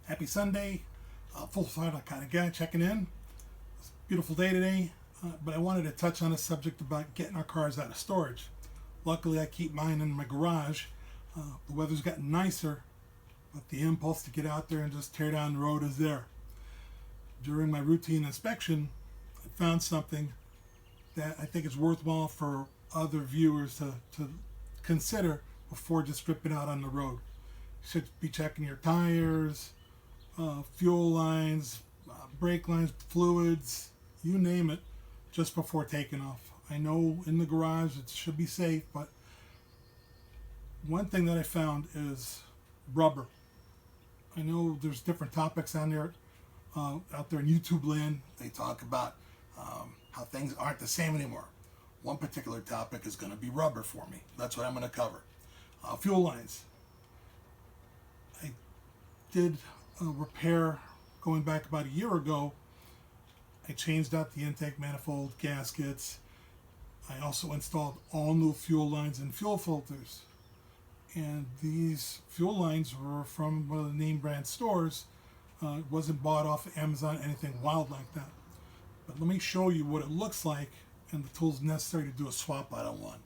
Happy Sunday. Full throttle kind of guy checking in. It's a beautiful day today, but I wanted to touch on a subject about getting our cars out of storage. Luckily, I keep mine in my garage. The weather's gotten nicer, but the impulse to get out there and just tear down the road is there. During my routine inspection, I found something that I think is worthwhile for other viewers to consider before just stripping out on the road. You should be checking your tires, fuel lines, brake lines, fluids, you name it, just before taking off. I know in the garage it should be safe, but one thing that I found is rubber. I know there's different topics on there, out there in YouTube land. They talk about how things aren't the same anymore. One particular topic is going to be rubber for me. That's what I'm going to cover. Fuel lines. I did a repair going back about a year ago. I changed out the intake manifold gaskets. I also installed all new fuel lines and fuel filters. And these fuel lines were from one of the name brand stores. It wasn't bought off of Amazon, anything wild like that. But let me show you what it looks like and the tools necessary to do a swap out on one.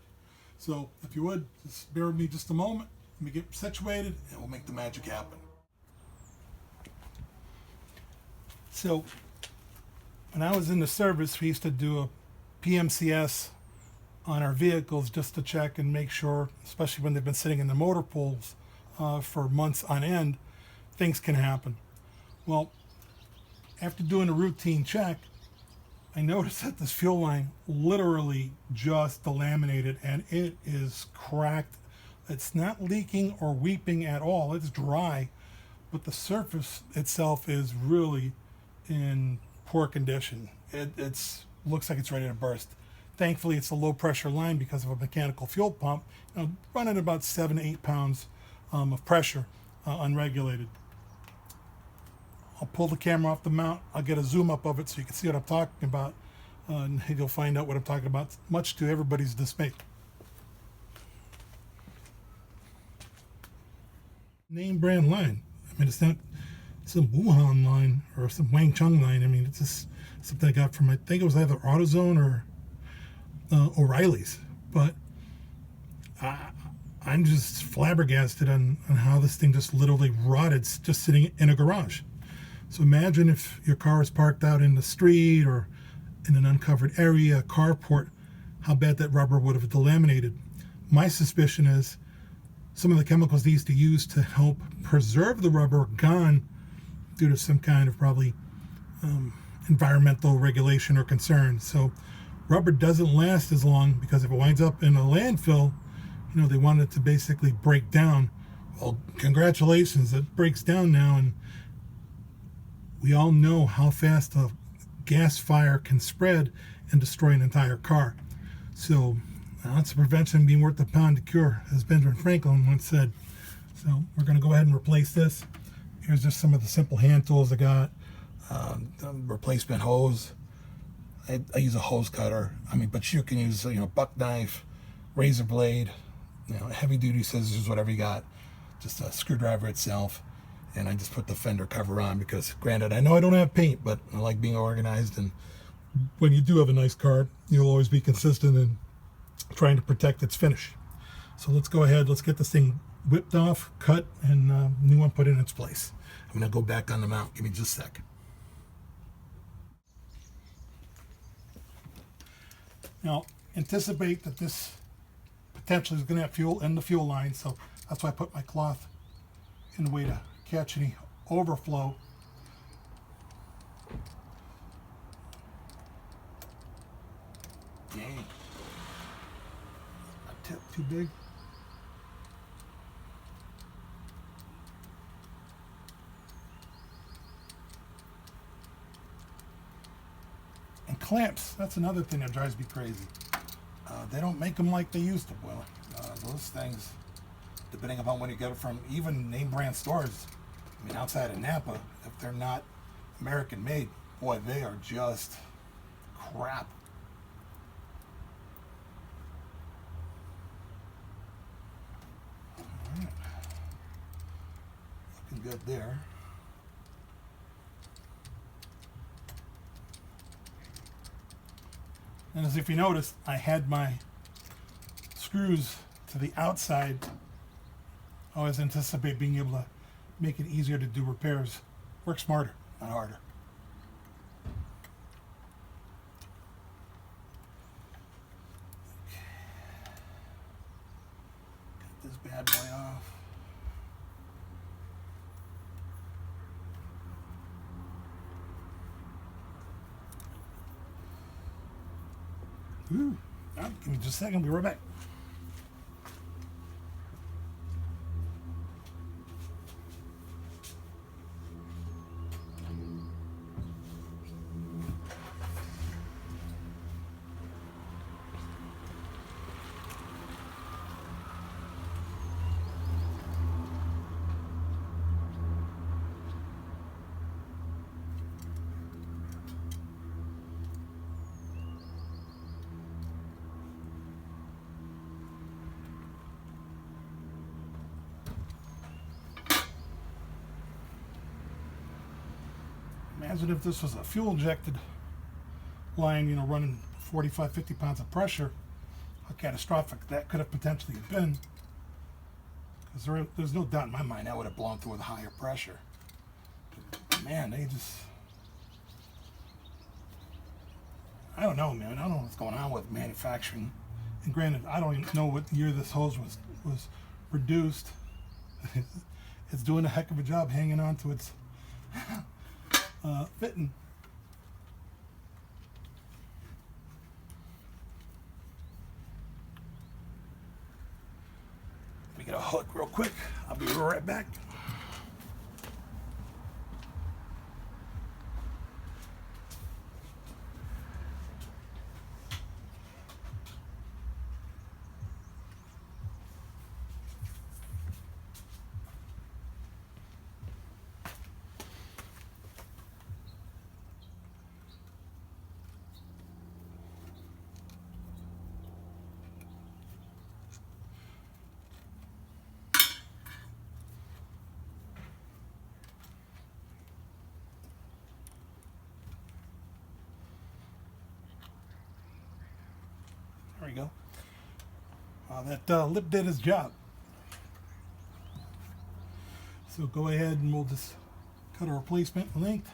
So if you would, just bear with me just a moment. Let me get situated and we'll make the magic happen. So when I was in the service, we used to do a PMCS on our vehicles just to check and make sure, especially when they've been sitting in the motor pools for months on end, things can happen. Well, after doing a routine check, I noticed that this fuel line literally just delaminated and it is cracked. It's not leaking or weeping at all. It's dry, but the surface itself is really in poor condition. It's looks like it's ready to burst. Thankfully, it's a low pressure line because of a mechanical fuel pump, running about 7 to 8 pounds of pressure, unregulated. I'll pull the camera off the mount. I'll get a zoom up of it so you can see what I'm talking about, and you'll find out what I'm talking about, much to everybody's dismay. Name brand line. I mean, it's not some Wuhan line or some Wang Chung line. I mean, it's just something I got from, I think it was either AutoZone or O'Reilly's. But I'm just flabbergasted on how this thing just literally rotted just sitting in a garage. So imagine if your car is parked out in the street or in an uncovered area, a carport, how bad that rubber would have delaminated. My suspicion is some of the chemicals they used to use to help preserve the rubber are gone due to some kind of probably environmental regulation or concern. So rubber doesn't last as long because if it winds up in a landfill, they want it to basically break down. Well, congratulations, it breaks down now, and we all know how fast a gas fire can spread and destroy an entire car. So an ounce of prevention being worth a pound to cure, as Benjamin Franklin once said. So we're going to go ahead and replace this. Here's just some of the simple hand tools I got. The replacement hose. I use a hose cutter. But you can use buck knife, razor blade, heavy duty scissors, whatever you got. Just a screwdriver itself. And I just put the fender cover on because, granted, I know I don't have paint, but I like being organized. And when you do have a nice car, you'll always be consistent in trying to protect its finish. So let's go ahead. Let's get this thing whipped off, cut, and new one put in its place. I'm going to go back on the mount. Give me just a sec. Now, anticipate that this potentially is going to have fuel in the fuel line, so that's why I put my cloth in the way to catch any overflow. Dang. A tip too big. And clamps, that's another thing that drives me crazy. They don't make them like they used to. Well, those things, depending upon when you get it from, even name brand stores, outside of Napa, if they're not American made, boy, they are just crap. All right. Looking good there. And as if you noticed, I had my screws to the outside. I always anticipate being able to make it easier to do repairs. Work smarter, not harder. Get this bad boy off. Ooh. All right, give me just a second, I'll be right back. Imagine if this was a fuel injected line, you know, running 45, 50 pounds of pressure, how catastrophic that could have potentially been. Because there's no doubt in my mind that would have blown through with higher pressure. Man, they just, I don't know, man. I don't know what's going on with manufacturing. And granted, I don't even know what year this hose was produced. It's doing a heck of a job hanging on to its fitting. Let me get a hook real quick. I'll be right back. There we go. That lip did his job. So go ahead and we'll just cut a replacement length.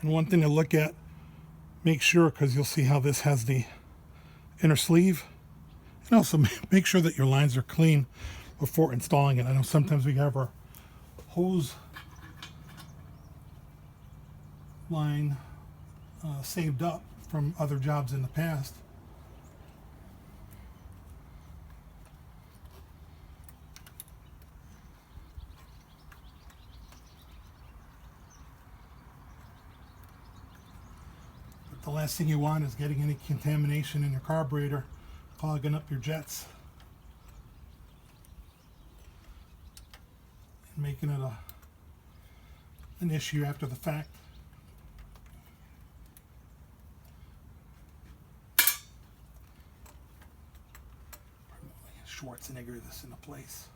And one thing to look at, make sure, because you'll see how this has the inner sleeve, and also make sure that your lines are clean before installing it. I know sometimes we have our hose line saved up from other jobs in the past. The last thing you want is getting any contamination in your carburetor, clogging up your jets, and making it an issue after the fact. Schwarzenegger this into place.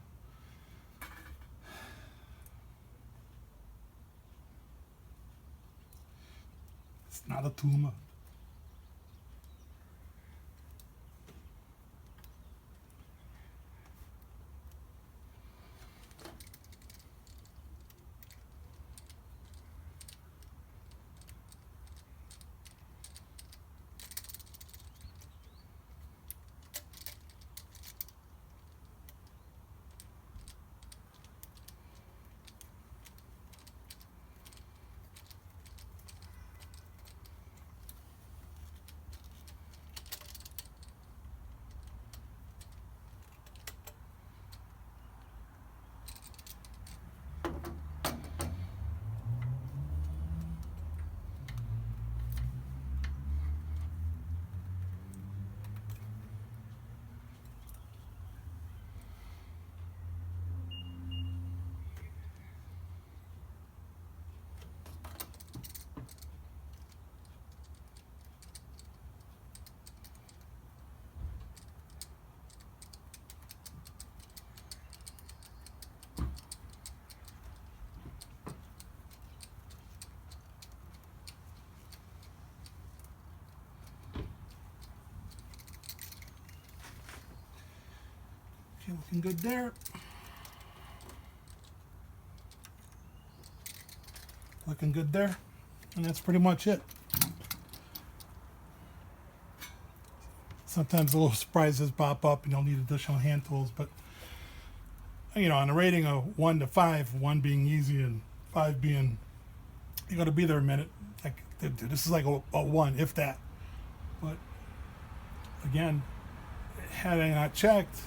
It's not a tumor. Okay, looking good there. Looking good there. And that's pretty much it. Sometimes little surprises pop up and you'll need additional hand tools, but you know, on a rating of 1 to 5, 1 being easy and 5 being you gotta be there a minute. Like, dude, this is like a 1, if that. But again, had I not checked,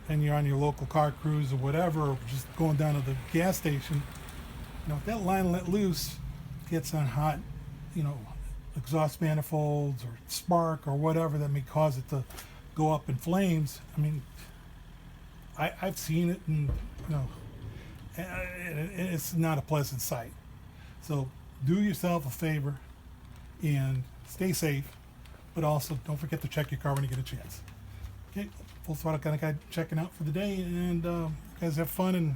and you're on your local car cruise or whatever, or just going down to the gas station, you know, if that line let loose, gets on hot, you know, exhaust manifolds or spark or whatever that may cause it to go up in flames. I mean, I've seen it, and you know, it's not a pleasant sight. So do yourself a favor and stay safe, but also don't forget to check your car when you get a chance. Okay, Full Throttle Kind of Guy checking out for the day, and you guys have fun and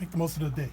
make the most of the day.